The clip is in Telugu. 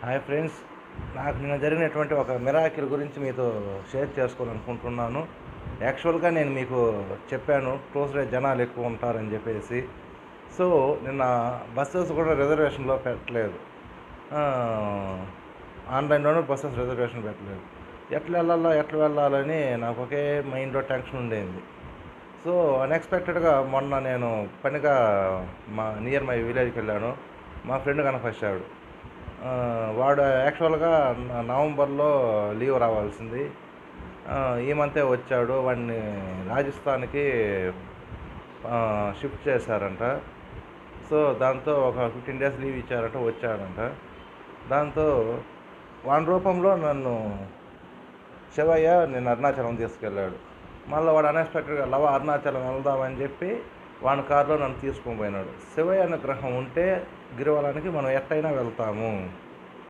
హాయ్ ఫ్రెండ్స్, నాకు నిన్న జరిగినటువంటి ఒక మిరాకిల్ గురించి మీతో షేర్ చేసుకోవాలనుకుంటున్నాను. యాక్చువల్గా నేను మీకు చెప్పాను క్లోజ్లో జనాలు ఎక్కువ ఉంటారని చెప్పేసి. సో నిన్న బస్సెస్ కూడా రిజర్వేషన్లో పెట్టలేదు. ఆన్లైన్లోనూ బస్సెస్ రిజర్వేషన్ పెట్టలేదు. ఎట్లా వెళ్ళాలని నాకు ఒకే మైండ్లో టెన్షన్ ఉండేది. సో అన్ఎక్స్పెక్టెడ్గా మొన్న నేను పనిగా నియర్ మై విలేజ్కి వెళ్ళాను. మా ఫ్రెండ్ కనపరిచాడు. వాడు యాక్చువల్గా నవంబర్లో లీవ్ రావాల్సింది. ఈ మంతే వచ్చాడు. వాడిని రాజస్థాన్కి షిఫ్ట్ చేశారంట. సో దాంతో ఒక 15 డేస్ లీవ్ ఇచ్చారంట, వచ్చాడంట. దాంతో వాని రూపంలో నన్ను శివయ్య నిన్ను అరుణాచలం తీసుకెళ్ళాడు. మళ్ళీ వాడు అన్ఎక్స్పెక్టెడ్గా అరుణాచలం వెళ్దామని చెప్పి వాని కారులో నన్ను తీసుకొని పోయినాడు. శివయ్య అనుగ్రహం ఉంటే గిరివలానికి మనం ఎట్టయినా వెళ్తాము.